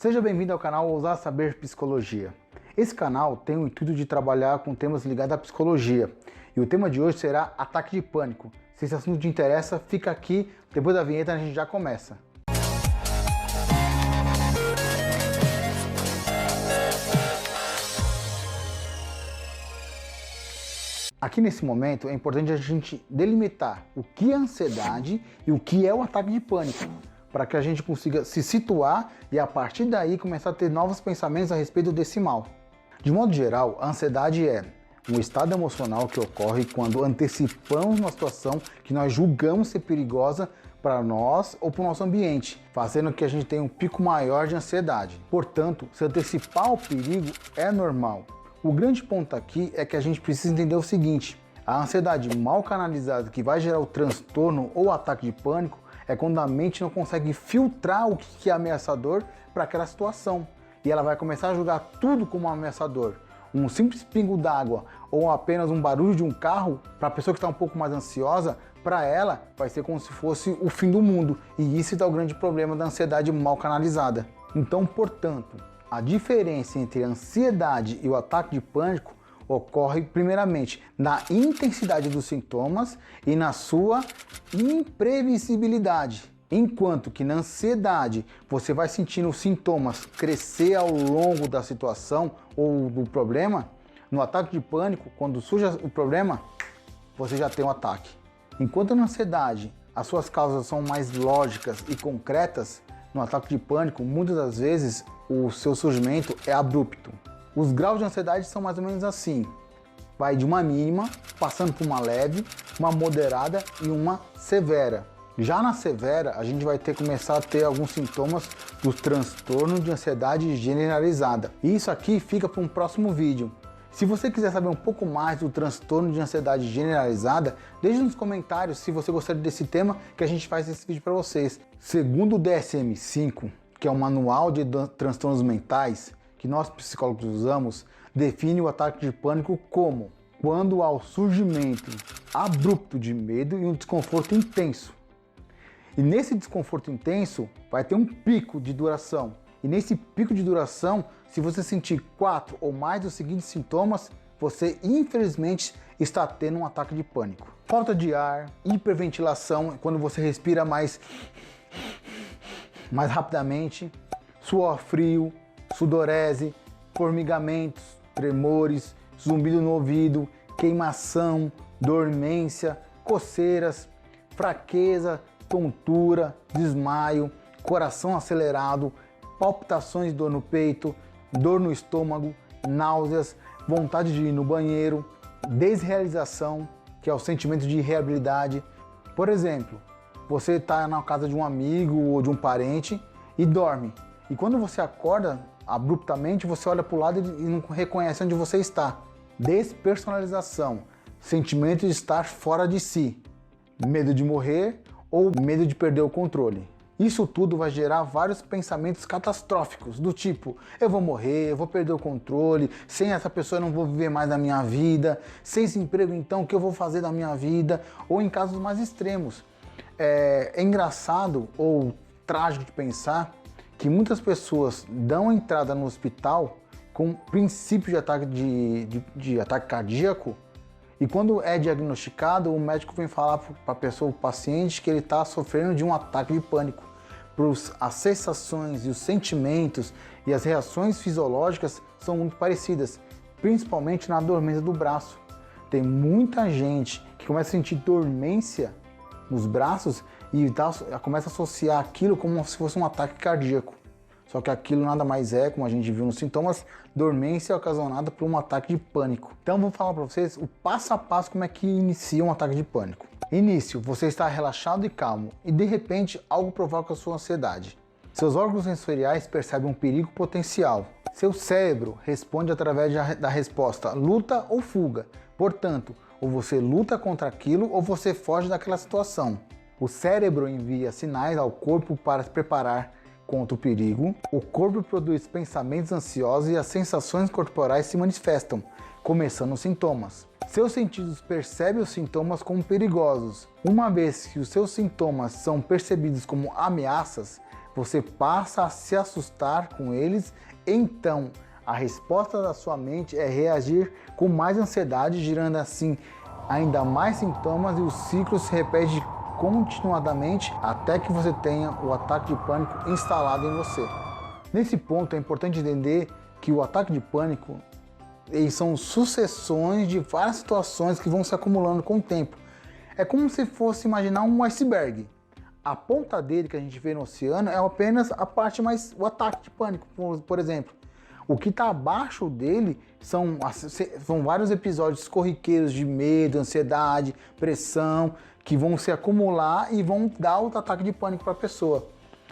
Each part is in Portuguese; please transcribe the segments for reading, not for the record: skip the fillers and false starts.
Seja bem-vindo ao canal Ousar Saber Psicologia. Esse canal tem o intuito de trabalhar com temas ligados à psicologia. E o tema de hoje será ataque de pânico. Se esse assunto te interessa, fica aqui. Depois da vinheta a gente já começa. Aqui nesse momento é importante a gente delimitar o que é ansiedade e o que é o ataque de pânico, para que a gente consiga se situar e a partir daí começar a ter novos pensamentos a respeito desse mal. De modo geral, a ansiedade é um estado emocional que ocorre quando antecipamos uma situação que nós julgamos ser perigosa para nós ou para o nosso ambiente, fazendo que a gente tenha um pico maior de ansiedade. Portanto, se antecipar o perigo é normal. O grande ponto aqui é que a gente precisa entender o seguinte: a ansiedade mal canalizada que vai gerar o transtorno ou ataque de pânico é quando a mente não consegue filtrar o que é ameaçador para aquela situação. E ela vai começar a julgar tudo como ameaçador. Um simples pingo d'água ou apenas um barulho de um carro, para a pessoa que está um pouco mais ansiosa, para ela vai ser como se fosse o fim do mundo. E isso é o grande problema da ansiedade mal canalizada. Então, portanto, a diferença entre a ansiedade e o ataque de pânico ocorre primeiramente na intensidade dos sintomas e na sua imprevisibilidade. Enquanto que na ansiedade você vai sentindo os sintomas crescer ao longo da situação ou do problema, no ataque de pânico, quando surge o problema, você já tem um ataque. Enquanto na ansiedade as suas causas são mais lógicas e concretas, no ataque de pânico muitas das vezes o seu surgimento é abrupto. Os graus de ansiedade são mais ou menos assim: vai de uma mínima, passando por uma leve, uma moderada e uma severa. Já na severa, a gente vai começar a ter alguns sintomas do transtorno de ansiedade generalizada. E isso aqui fica para um próximo vídeo. Se você quiser saber um pouco mais do transtorno de ansiedade generalizada, deixe nos comentários se você gostaria desse tema, que a gente faz esse vídeo para vocês. Segundo o DSM-5, que é o Manual de Transtornos Mentais, que nós psicólogos usamos, define o ataque de pânico como quando há o surgimento abrupto de medo e um desconforto intenso. E nesse desconforto intenso vai ter um pico de duração. E nesse pico de duração, se você sentir 4 ou mais dos seguintes sintomas, você infelizmente está tendo um ataque de pânico. Falta de ar, hiperventilação, quando você respira mais rapidamente, suor frio, sudorese, formigamentos, tremores, zumbido no ouvido, queimação, dormência, coceiras, fraqueza, tontura, desmaio, coração acelerado, palpitações de dor no peito, dor no estômago, náuseas, vontade de ir no banheiro, desrealização, que é o sentimento de irreabilidade. Por exemplo, você está na casa de um amigo ou de um parente e dorme. E quando você acorda, abruptamente, você olha para o lado e não reconhece onde você está. Despersonalização, sentimento de estar fora de si, medo de morrer ou medo de perder o controle. Isso tudo vai gerar vários pensamentos catastróficos, do tipo: eu vou morrer, eu vou perder o controle, sem essa pessoa eu não vou viver mais na minha vida, sem esse emprego então o que eu vou fazer da minha vida? Ou em casos mais extremos. É engraçado ou trágico de pensar que muitas pessoas dão entrada no hospital com princípio de ataque, de ataque cardíaco, e quando é diagnosticado, o médico vem falar para a pessoa, o paciente, que ele está sofrendo de um ataque de pânico. As sensações e os sentimentos e as reações fisiológicas são muito parecidas, principalmente na dormência do braço. Tem muita gente que começa a sentir dormência nos braços e começa a associar aquilo como se fosse um ataque cardíaco. Só que aquilo nada mais é, como a gente viu nos sintomas, dormência ocasionada por um ataque de pânico. Então vou falar para vocês o passo a passo como é que inicia um ataque de pânico. Início: você está relaxado e calmo e de repente algo provoca a sua ansiedade. Seus órgãos sensoriais percebem um perigo potencial. Seu cérebro responde através da resposta luta ou fuga. Portanto, ou você luta contra aquilo ou você foge daquela situação. O cérebro envia sinais ao corpo para se preparar contra o perigo. O corpo produz pensamentos ansiosos e as sensações corporais se manifestam, começando os sintomas. Seus sentidos percebem os sintomas como perigosos. Uma vez que os seus sintomas são percebidos como ameaças, você passa a se assustar com eles, então a resposta da sua mente é reagir com mais ansiedade, gerando assim ainda mais sintomas, e o ciclo se repete continuadamente até que você tenha o ataque de pânico instalado em você. Nesse ponto é importante entender que o ataque de pânico são sucessões de várias situações que vão se acumulando com o tempo. É como se fosse imaginar um iceberg. A ponta dele que a gente vê no oceano é apenas a parte mais, o ataque de pânico, por exemplo. O que está abaixo dele são vários episódios corriqueiros de medo, ansiedade, pressão, que vão se acumular e vão dar outro ataque de pânico para a pessoa.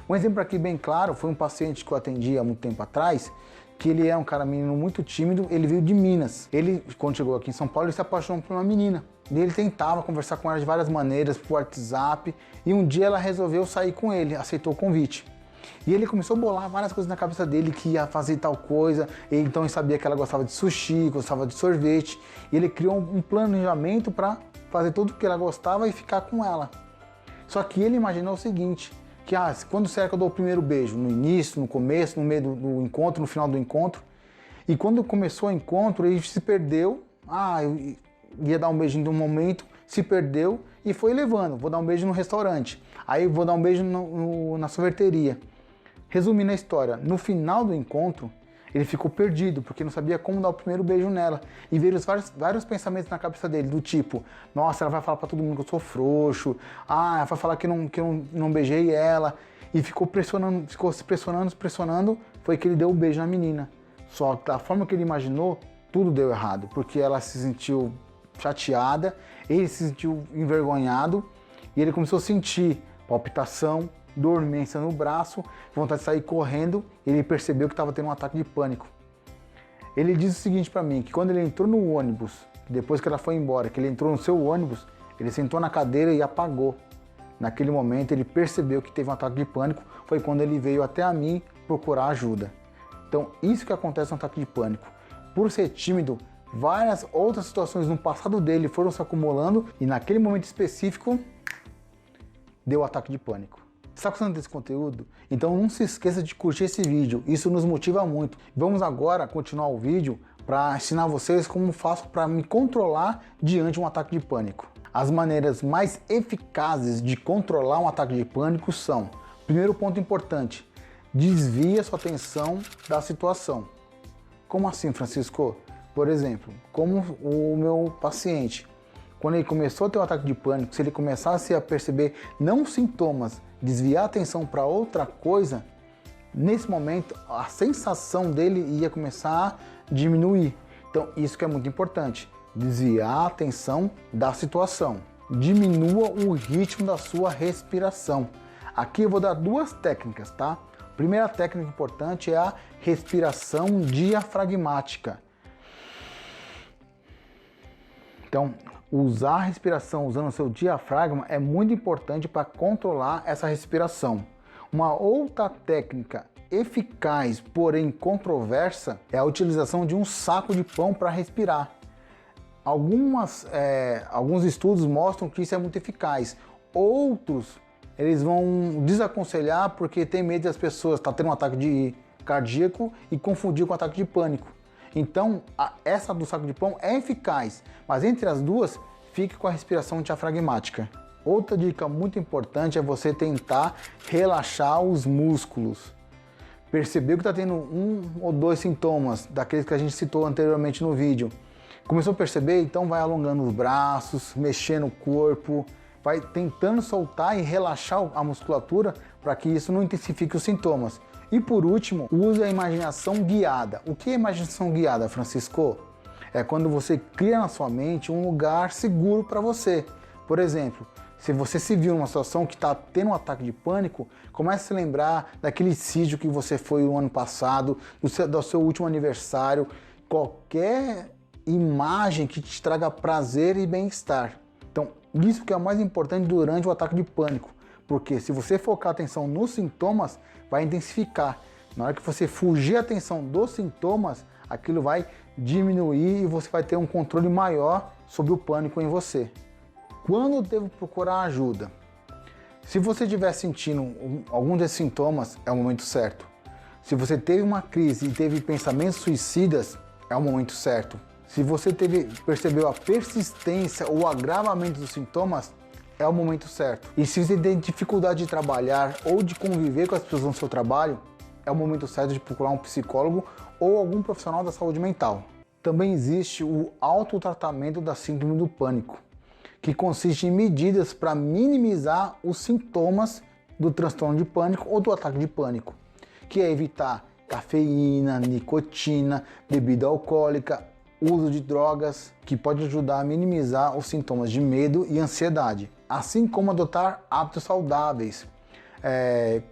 Um exemplo aqui bem claro foi um paciente que eu atendi há muito tempo atrás, que ele é um menino muito tímido, ele veio de Minas. Ele, quando chegou aqui em São Paulo, ele se apaixonou por uma menina. E ele tentava conversar com ela de várias maneiras, por WhatsApp, e um dia ela resolveu sair com ele, aceitou o convite. E ele começou a bolar várias coisas na cabeça dele, que ia fazer tal coisa, então ele sabia que ela gostava de sushi, gostava de sorvete, e ele criou um planejamento para fazer tudo o que ela gostava e ficar com ela. Só que ele imaginou o seguinte, que quando será que eu dou o primeiro beijo? No início, no começo, no meio do encontro, no final do encontro? E quando começou o encontro, ele se perdeu, eu ia dar um beijinho de um momento, se perdeu e foi levando. Vou dar um beijo no restaurante, aí vou dar um beijo na sorveteria. Resumindo a história, no final do encontro, ele ficou perdido, porque não sabia como dar o primeiro beijo nela. E veio vários pensamentos na cabeça dele, do tipo, nossa, ela vai falar pra todo mundo que eu sou frouxo, ela vai falar que eu não beijei ela. E ficou se pressionando, foi que ele deu o beijo na menina. Só que da forma que ele imaginou, tudo deu errado, porque ela se sentiu chateada, ele se sentiu envergonhado, e ele começou a sentir palpitação, dormência no braço, vontade de sair correndo. Ele percebeu que estava tendo um ataque de pânico. Ele diz o seguinte para mim, que quando ele entrou no ônibus, depois que ela foi embora, que ele entrou no seu ônibus, ele sentou na cadeira e apagou. Naquele momento ele percebeu que teve um ataque de pânico, foi quando ele veio até a mim procurar ajuda. Então isso que acontece no ataque de pânico. Por ser tímido, várias outras situações no passado dele foram se acumulando e naquele momento específico deu o ataque de pânico. Está gostando desse conteúdo? Então não se esqueça de curtir esse vídeo, isso nos motiva muito. Vamos agora continuar o vídeo para ensinar vocês como faço para me controlar diante de um ataque de pânico. As maneiras mais eficazes de controlar um ataque de pânico são: primeiro ponto importante, desvie a sua atenção da situação. Como assim, Francisco? Por exemplo, como o meu paciente, quando ele começou a ter um ataque de pânico, se ele começasse a perceber não sintomas, desviar a atenção para outra coisa, nesse momento a sensação dele ia começar a diminuir. Então isso que é muito importante, desviar a atenção da situação. Diminua o ritmo da sua respiração. Aqui eu vou dar duas técnicas, tá? A primeira técnica importante é a respiração diafragmática. Então, usar a respiração usando o seu diafragma é muito importante para controlar essa respiração. Uma outra técnica eficaz, porém controversa, é a utilização de um saco de pão para respirar. Alguns estudos mostram que isso é muito eficaz. Outros, eles vão desaconselhar porque tem medo das pessoas estar tendo um ataque cardíaco e confundir com um ataque de pânico. Então, essa do saco de pão é eficaz, mas entre as duas, fique com a respiração diafragmática. Outra dica muito importante é você tentar relaxar os músculos. Percebeu que está tendo um ou dois sintomas, daqueles que a gente citou anteriormente no vídeo. Começou a perceber? Então vai alongando os braços, mexendo o corpo, vai tentando soltar e relaxar a musculatura para que isso não intensifique os sintomas. E por último, use a imaginação guiada. O que é imaginação guiada, Francisco? É quando você cria na sua mente um lugar seguro para você. Por exemplo, se você se viu numa situação que está tendo um ataque de pânico, comece a se lembrar daquele sítio que você foi no ano passado, do seu último aniversário, qualquer imagem que te traga prazer e bem-estar. Então, isso que é o mais importante durante o ataque de pânico. Porque se você focar a atenção nos sintomas, vai intensificar. Na hora que você fugir a atenção dos sintomas, aquilo vai diminuir e você vai ter um controle maior sobre o pânico em você. Quando eu devo procurar ajuda? Se você estiver sentindo algum desses sintomas, é o momento certo. Se você teve uma crise e teve pensamentos suicidas, é o momento certo. Se você percebeu a persistência ou o agravamento dos sintomas, é o momento certo. E se você tem dificuldade de trabalhar ou de conviver com as pessoas no seu trabalho, é o momento certo de procurar um psicólogo ou algum profissional da saúde mental. Também existe o autotratamento da síndrome do pânico, que consiste em medidas para minimizar os sintomas do transtorno de pânico ou do ataque de pânico, que é evitar cafeína, nicotina, bebida alcoólica, uso de drogas, que pode ajudar a minimizar os sintomas de medo e ansiedade, assim como adotar hábitos saudáveis,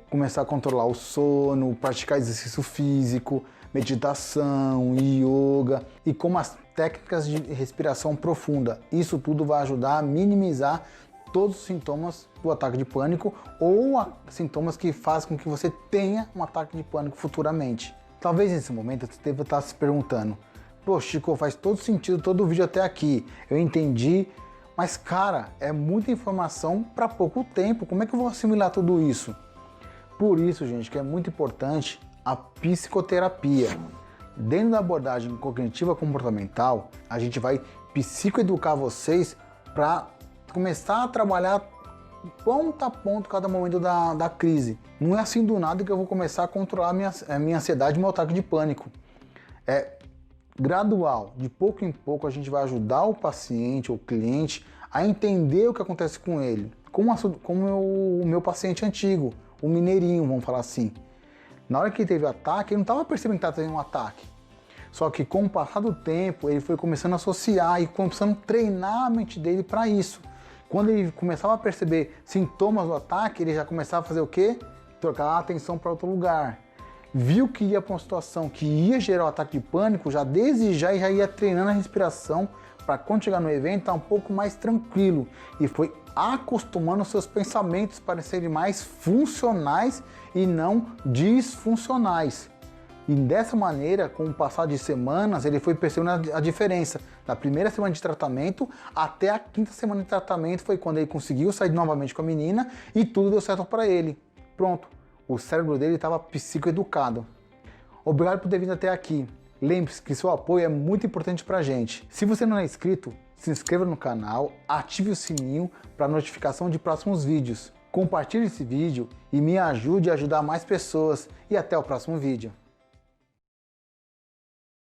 começar a controlar o sono, praticar exercício físico, meditação, yoga e como as técnicas de respiração profunda. Isso tudo vai ajudar a minimizar todos os sintomas do ataque de pânico ou sintomas que fazem com que você tenha um ataque de pânico futuramente. Talvez nesse momento você deva estar se perguntando: pô, Chico, faz todo sentido todo o vídeo até aqui, eu entendi, mas cara, é muita informação para pouco tempo, como é que eu vou assimilar tudo isso? Por isso, gente, que é muito importante a psicoterapia. Dentro da abordagem cognitiva comportamental, a gente vai psicoeducar vocês para começar a trabalhar ponto a ponto cada momento da crise. Não é assim do nada que eu vou começar a controlar a minha ansiedade e meu ataque de pânico. É gradual, de pouco em pouco a gente vai ajudar o paciente ou o cliente a entender o que acontece com ele. Como o meu paciente antigo, o mineirinho, vamos falar assim. Na hora que ele teve o ataque, ele não estava percebendo que estava tendo um ataque. Só que com o passar do tempo, ele foi começando a associar e começando a treinar a mente dele para isso. Quando ele começava a perceber sintomas do ataque, ele já começava a fazer o quê? Trocar a atenção para outro lugar. Viu que ia para uma situação que ia gerar um ataque de pânico, já desde já ia treinando a respiração para quando chegar no evento estar um pouco mais tranquilo. E foi acostumando os seus pensamentos para serem mais funcionais e não disfuncionais. E dessa maneira, com o passar de semanas, ele foi percebendo a diferença. Da primeira semana de tratamento até a quinta semana de tratamento foi quando ele conseguiu sair novamente com a menina e tudo deu certo para ele. Pronto, o cérebro dele estava psicoeducado. Obrigado por ter vindo até aqui. Lembre-se que seu apoio é muito importante para a gente. Se você não é inscrito, se inscreva no canal, ative o sininho para notificação de próximos vídeos. Compartilhe esse vídeo e me ajude a ajudar mais pessoas. E até o próximo vídeo.